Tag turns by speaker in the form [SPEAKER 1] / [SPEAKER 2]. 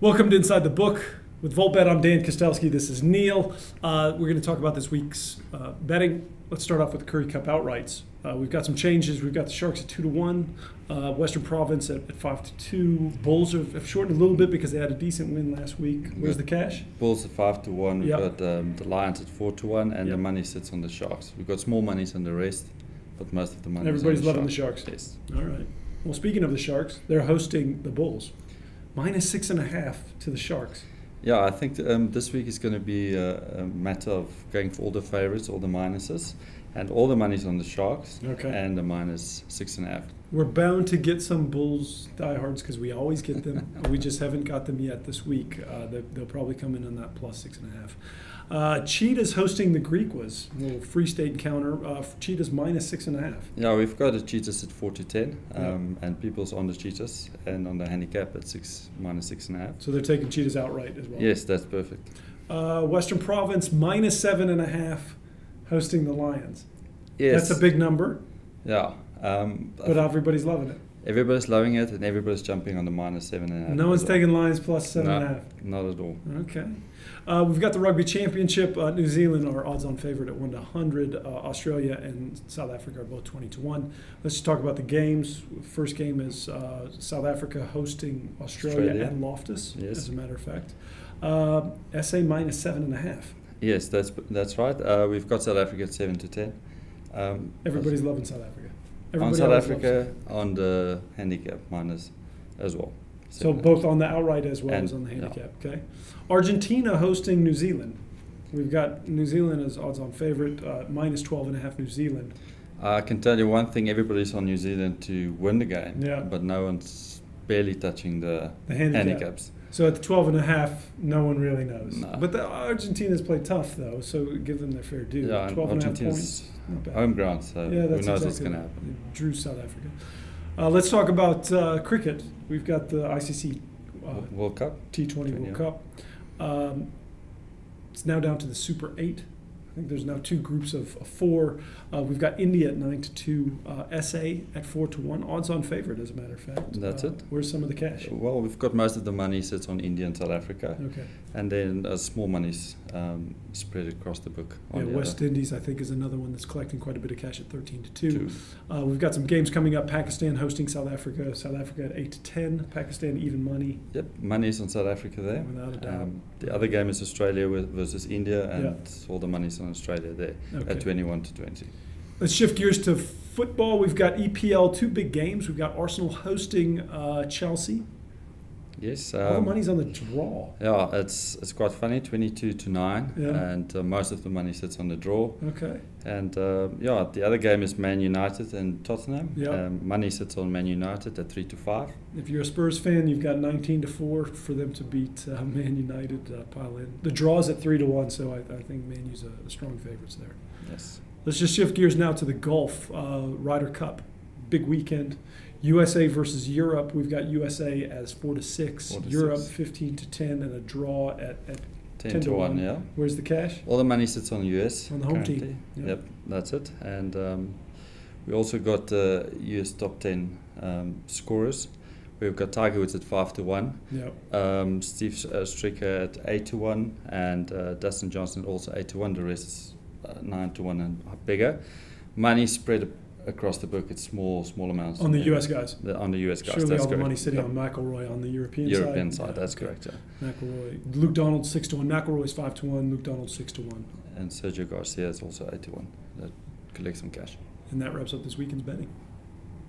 [SPEAKER 1] Welcome to Inside the Book with Voltbet. I'm Dan Kostelski. This is Neil. We're going to talk about this week's betting. Let's start off with the Curry Cup outrights. We've got some changes. We've got the Sharks at 2-1, Western Province at 5-2. Bulls have shortened a little bit because they had a decent win last week. Where's the cash?
[SPEAKER 2] Bulls at 5-1. We've
[SPEAKER 1] Yep.
[SPEAKER 2] got the Lions at 4-1, and
[SPEAKER 1] Yep.
[SPEAKER 2] the money sits on the Sharks. We've got small monies on the rest, but most of the money.
[SPEAKER 1] Everybody's
[SPEAKER 2] is on
[SPEAKER 1] loving the Sharks.
[SPEAKER 2] Yes.
[SPEAKER 1] All right. Well, speaking of the Sharks, they're hosting the Bulls. -6.5 to the Sharks.
[SPEAKER 2] Yeah, I think this week is going to be a matter of going for all the favorites, all the minuses, and all the money's on the Sharks.
[SPEAKER 1] Okay.
[SPEAKER 2] And the -6.5.
[SPEAKER 1] We're bound to get some Bulls diehards because we always get them. We just haven't got them yet this week. They'll probably come in on that +6.5. Cheetahs hosting the Griquas. A little Free State counter. Cheetahs -6.5.
[SPEAKER 2] Yeah, we've got the Cheetahs at 4-10,
[SPEAKER 1] Yeah.
[SPEAKER 2] and people's on the Cheetahs and on the handicap at -6.5.
[SPEAKER 1] So they're taking Cheetahs outright as well.
[SPEAKER 2] Yes, that's perfect.
[SPEAKER 1] Western Province -7.5 hosting the Lions.
[SPEAKER 2] Yes.
[SPEAKER 1] That's a big number,
[SPEAKER 2] Yeah.
[SPEAKER 1] but everybody's loving it.
[SPEAKER 2] Everybody's loving it, and everybody's jumping on the -7.5.
[SPEAKER 1] No one's taking Lions +7.5.
[SPEAKER 2] No, not at all.
[SPEAKER 1] Okay. We've got the Rugby Championship. New Zealand are odds-on favorite at 1-100. Australia and South Africa are both 20-1. Let's just talk about the games. First game is South Africa hosting Australia. And Loftus,
[SPEAKER 2] Yes.
[SPEAKER 1] as a matter of fact. SA -7.5.
[SPEAKER 2] Yes, that's right. We've got South Africa at 7-10.
[SPEAKER 1] Everybody's loving South Africa.
[SPEAKER 2] On
[SPEAKER 1] Everybody
[SPEAKER 2] South
[SPEAKER 1] else loves
[SPEAKER 2] Africa,
[SPEAKER 1] it.
[SPEAKER 2] on the handicap minus as well.
[SPEAKER 1] So both on the outright as well as on the
[SPEAKER 2] yeah.
[SPEAKER 1] handicap. Okay. Argentina hosting New Zealand. We've got New Zealand as odds-on favorite, -12.5 New Zealand.
[SPEAKER 2] I can tell you one thing: everybody's on New Zealand to win the game,
[SPEAKER 1] Yeah.
[SPEAKER 2] but no one's barely touching the
[SPEAKER 1] handicap.
[SPEAKER 2] handicaps.
[SPEAKER 1] So at the 12.5, no one really knows.
[SPEAKER 2] No.
[SPEAKER 1] But the Argentina's played tough though, so give them their fair due.
[SPEAKER 2] Yeah, and
[SPEAKER 1] 12.5
[SPEAKER 2] Argentina's
[SPEAKER 1] points, not bad.
[SPEAKER 2] home ground, so
[SPEAKER 1] Yeah,
[SPEAKER 2] who
[SPEAKER 1] that's
[SPEAKER 2] knows
[SPEAKER 1] exactly
[SPEAKER 2] what's going to
[SPEAKER 1] right.
[SPEAKER 2] happen.
[SPEAKER 1] They drew South Africa. Let's talk about cricket. We've got the ICC
[SPEAKER 2] World Cup.
[SPEAKER 1] T20 World Cup. It's now down to the Super 8. I think there's now two groups of 4. We've got India at 9-2, SA at 4-1. Odds-on favorite, as a matter of fact.
[SPEAKER 2] That's it.
[SPEAKER 1] Where's some of the cash?
[SPEAKER 2] Well, we've got most of the money sits on India and South Africa,
[SPEAKER 1] Okay.
[SPEAKER 2] and then small monies spread across the book.
[SPEAKER 1] Yeah,
[SPEAKER 2] On the
[SPEAKER 1] West
[SPEAKER 2] other.
[SPEAKER 1] Indies, I think, is another one that's collecting quite a bit of cash at 13-2.
[SPEAKER 2] Two.
[SPEAKER 1] We've got some games coming up. Pakistan hosting South Africa. South Africa at 8-10. Pakistan even money.
[SPEAKER 2] Yep, money's on South Africa there.
[SPEAKER 1] Without a doubt.
[SPEAKER 2] The other game is Australia versus India, and all the money's on Australia there
[SPEAKER 1] Okay.
[SPEAKER 2] at 21-20.
[SPEAKER 1] Let's shift gears to football. We've got EPL, 2 big games. We've got Arsenal hosting Chelsea.
[SPEAKER 2] Yes.
[SPEAKER 1] All the money's on the draw.
[SPEAKER 2] Yeah, it's quite funny, 22-9,
[SPEAKER 1] Yeah.
[SPEAKER 2] and most of the money sits on the draw.
[SPEAKER 1] Okay.
[SPEAKER 2] And the other game is Man United and Tottenham.
[SPEAKER 1] Yeah.
[SPEAKER 2] Money sits on Man United at 3-5.
[SPEAKER 1] If you're a Spurs fan, you've got 19-4 for them to beat Man United. Pile in. The draw's at 3-1, so I think Man U's a strong favorites there.
[SPEAKER 2] Yes.
[SPEAKER 1] Let's just shift gears now to the Gulf Ryder Cup. Big weekend. USA versus Europe. We've got USA as 4-6.
[SPEAKER 2] 4-6.
[SPEAKER 1] Europe 15-10, and a draw at
[SPEAKER 2] 10-1, yeah.
[SPEAKER 1] Where's the cash?
[SPEAKER 2] All the money sits on US.
[SPEAKER 1] On the home
[SPEAKER 2] currently.
[SPEAKER 1] team. Yeah.
[SPEAKER 2] Yep, that's it. And we also got the US top 10 scorers. We've got Tiger Woods at 5-1.
[SPEAKER 1] Yep.
[SPEAKER 2] Steve Stricker at 8-1, and Dustin Johnson also 8-1. The rest is 9-1 and bigger. Money spread across the book. It's small amounts.
[SPEAKER 1] On the US guys.
[SPEAKER 2] On the US guys.
[SPEAKER 1] Surely
[SPEAKER 2] that's
[SPEAKER 1] all the
[SPEAKER 2] correct.
[SPEAKER 1] money sitting
[SPEAKER 2] Yep.
[SPEAKER 1] on McIlroy on the European
[SPEAKER 2] side. That's
[SPEAKER 1] okay.
[SPEAKER 2] correct. Yeah.
[SPEAKER 1] McIlroy. Luke Donald 6-1. McIlroy's 5-1. Luke Donald 6-1.
[SPEAKER 2] And Sergio Garcia is also 8-1. That collects some cash.
[SPEAKER 1] And that wraps up this weekend's betting.